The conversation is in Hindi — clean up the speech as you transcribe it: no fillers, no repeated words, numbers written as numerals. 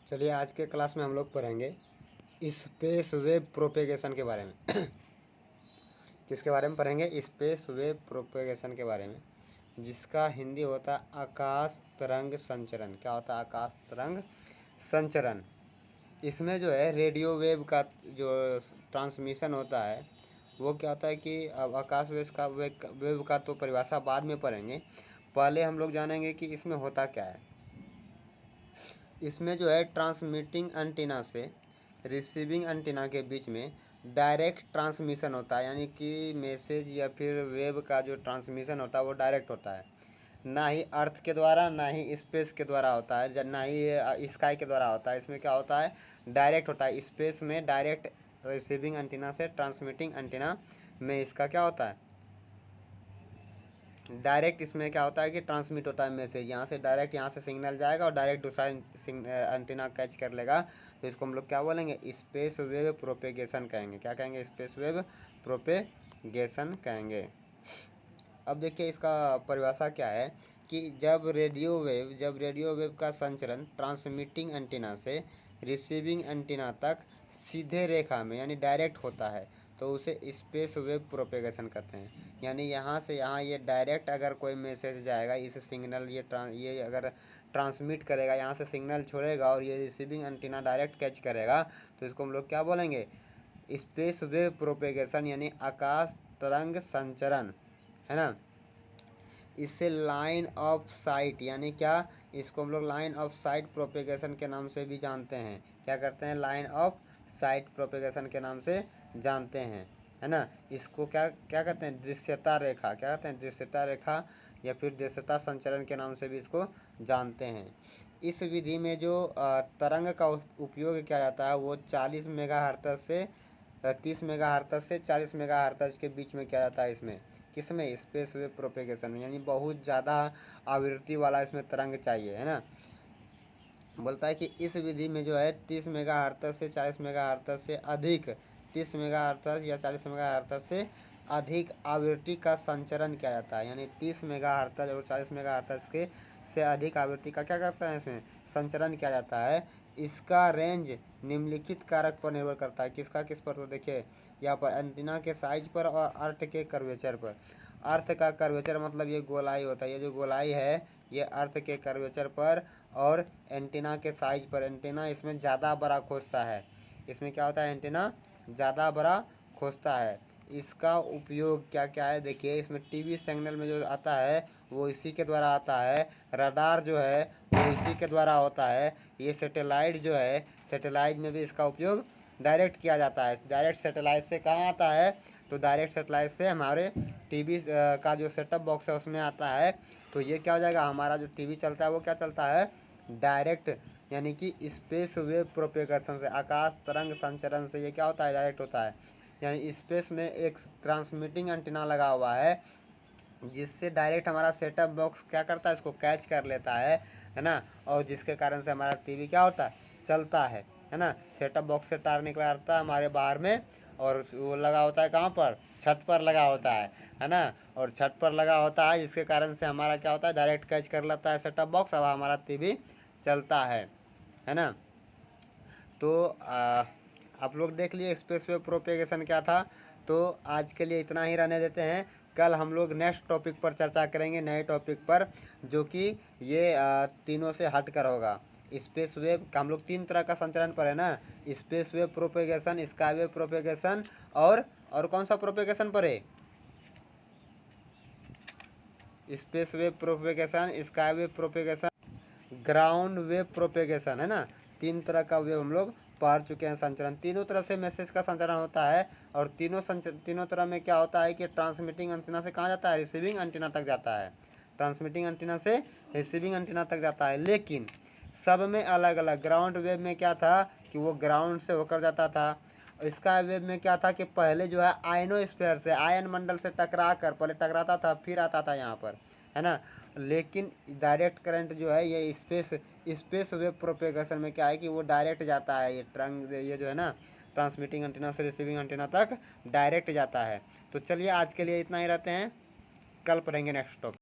चलिए आज के क्लास में हम लोग पढ़ेंगे स्पेस वेव प्रोपेगेशन के बारे में। किसके बारे में पढ़ेंगे? स्पेस वेव प्रोपेगेशन के बारे में, जिसका हिंदी होता है आकाश तरंग संचरण। क्या होता है? आकाश तरंग संचरण। इसमें जो है रेडियो वेव का जो ट्रांसमिशन होता है वो क्या होता है कि अब आकाश वेव का तो परिभाषा बाद में पढ़ेंगे। पहले हम लोग जानेंगे कि इसमें होता क्या है। इसमें जो है ट्रांसमिटिंग एंटीना से रिसीविंग एंटीना के बीच में डायरेक्ट ट्रांसमिशन होता है, यानी कि मैसेज या फिर वेव का जो ट्रांसमिशन होता है वो डायरेक्ट होता है, ना ही अर्थ के द्वारा ना ही स्पेस के द्वारा होता है, ना ही स्काई के द्वारा होता है। इसमें क्या होता है? डायरेक्ट होता है। स्पेस में डायरेक्ट रिसीविंग एंटीना से ट्रांसमिटिंग एंटीना में इसका क्या होता है? डायरेक्ट इसमें क्या होता है कि ट्रांसमिट होता है मैसेज। यहाँ से डायरेक्ट यहाँ से सिग्नल जाएगा और डायरेक्ट दूसरा एंटीना कैच कर लेगा। तो इसको हम लोग क्या बोलेंगे? स्पेस वेव प्रोपेगेशन कहेंगे। क्या कहेंगे? स्पेस वेव प्रोपेगेशन कहेंगे। अब देखिए इसका परिभाषा क्या है कि जब रेडियो वेव का संचरण ट्रांसमिटिंग एंटीना से रिसीविंग एंटीना तक सीधे रेखा में यानी डायरेक्ट होता है तो उसे स्पेस वेव प्रोपेगेशन कहते हैं। यानी यहाँ से यहाँ ये डायरेक्ट अगर कोई मैसेज जाएगा, इस सिग्नल ये अगर ट्रांसमिट करेगा, यहाँ से सिग्नल छोड़ेगा और ये रिसीविंग एंटीना डायरेक्ट कैच करेगा, तो इसको हम लोग क्या बोलेंगे? स्पेस वेव प्रोपेगेशन यानी आकाश तरंग संचरण, है ना। इससे लाइन ऑफ साइट यानी क्या? इसको हम लोग लाइन ऑफ साइट प्रोपेगेशन के नाम से भी जानते हैं। क्या करते हैं? लाइन ऑफ साइट प्रोपेगेशन के नाम से जानते हैं, है ना। इसको क्या क्या कहते हैं? दृश्यता रेखा। क्या कहते हैं? दृश्यता रेखा या फिर दृश्यता संचरण के नाम से भी इसको जानते हैं। इस विधि में जो तरंग का उपयोग किया जाता है वो 40 मेगाहर्ट्ज से 30 मेगाहर्ट्ज से 40 मेगाहर्ट्ज के बीच में किया जाता है। इसमें किसमें? स्पेस वेव प्रोपेगेशन में, यानी बहुत ज़्यादा आवृत्ति वाला इसमें तरंग चाहिए, है ना। बोलता है कि इस विधि में जो है 30 मेगाहर्ट्ज से 40 मेगाहर्ट्ज से अधिक 30 मेगाहर्ट्ज या 40 मेगाहर्ट्ज से अधिक आवृत्ति का संचरण किया जाता है। यानी 30 मेगाहर्ट्ज और 40 मेगाहर्ट्ज के से अधिक आवृत्ति का क्या करता है? इसमें संचरण किया जाता है। इसका रेंज निम्नलिखित कारक पर निर्भर करता है। किसका किस पर? तो देखिए यहाँ पर एंटीना के साइज पर और अर्थ के कर्वेचर पर। अर्थ का कर्वेचर मतलब ये गोलाई होता है। ये जो गोलाई है ये अर्थ के कर्वेचर पर और एंटीना के साइज पर। एंटीना इसमें ज़्यादा बड़ा खोजता है। इसमें क्या होता है? एंटीना ज़्यादा बड़ा खोजता है। इसका उपयोग क्या क्या है? देखिए इसमें टीवी सिग्नल में जो आता है वो इसी के द्वारा आता है। रडार जो है वो इसी के द्वारा होता है। ये सैटेलाइट जो है, सैटेलाइट में भी इसका उपयोग डायरेक्ट किया जाता है। डायरेक्ट सैटेलाइट से कहाँ आता है? तो डायरेक्ट सैटेलाइट से हमारे टीवी का जो सेटअप बॉक्स है उसमें आता है। तो ये क्या हो जाएगा? हमारा जो टीवी चलता है वो क्या चलता है? डायरेक्ट, यानी कि स्पेस वेव प्रोपेगेशन से, आकाश तरंग संचरण से ये क्या होता है? डायरेक्ट होता है। यानी स्पेस में एक ट्रांसमिटिंग एंटीना लगा हुआ है जिससे डायरेक्ट हमारा सेटअप बॉक्स क्या करता है? इसको कैच कर लेता है ना। और जिसके कारण से हमारा टीवी क्या होता है? चलता है ना। सेटअप बॉक्स से तार निकला रहता है हमारे बाहर में और वो लगा होता है कहाँ पर? छत पर लगा होता है ना। और छत पर लगा होता है जिसके कारण से हमारा क्या होता है? डायरेक्ट कैच कर लेता है सेटअप बॉक्स, अब हमारा टीवी चलता है ना। तो आप लोग देख लिए स्पेस वेव प्रोपेगेशन क्या था। तो आज के लिए इतना ही रहने देते हैं। कल हम लोग नेक्स्ट टॉपिक पर चर्चा करेंगे, नए टॉपिक पर, जो कि ये तीनों से हट कर होगा। स्पेस वेव का हम लोग 3 तरह का संचरण पर है ना। Space wave propagation, sky wave propagation और कौन सा प्रोपेगेशन पर है? Space wave propagation, sky wave propagation, ground wave propagation, है ना। 3 तरह का वेव हम लोग पढ़ चुके हैं संचरण। तीनों तरह से मैसेज का संचरण होता है और तीनों तरह में क्या होता है कि ट्रांसमिटिंग एंटीना से कहाँ जाता है? रिसीविंग एंटीना तक जाता है। ट्रांसमिटिंग एंटीना से रिसीविंग एंटीना तक जाता है, लेकिन सब में अलग अलग। ग्राउंड वेव में क्या था कि वो ग्राउंड से होकर जाता था। स्काई वेव में क्या था कि पहले जो है आयनोस्फीयर से, आयन मंडल से टकरा कर पहले टकराता था फिर आता था यहाँ पर, है ना। लेकिन डायरेक्ट करंट जो है ये स्पेस वेव प्रोपेगेशन में क्या है कि वो डायरेक्ट जाता है। ये जो है ना ट्रांसमिटिंग एंटीना से रिसीविंग एंटीना तक डायरेक्ट जाता है। तो चलिए आज के लिए इतना ही रहते हैं, कल पढ़ेंगे नेक्स्ट टॉपिक।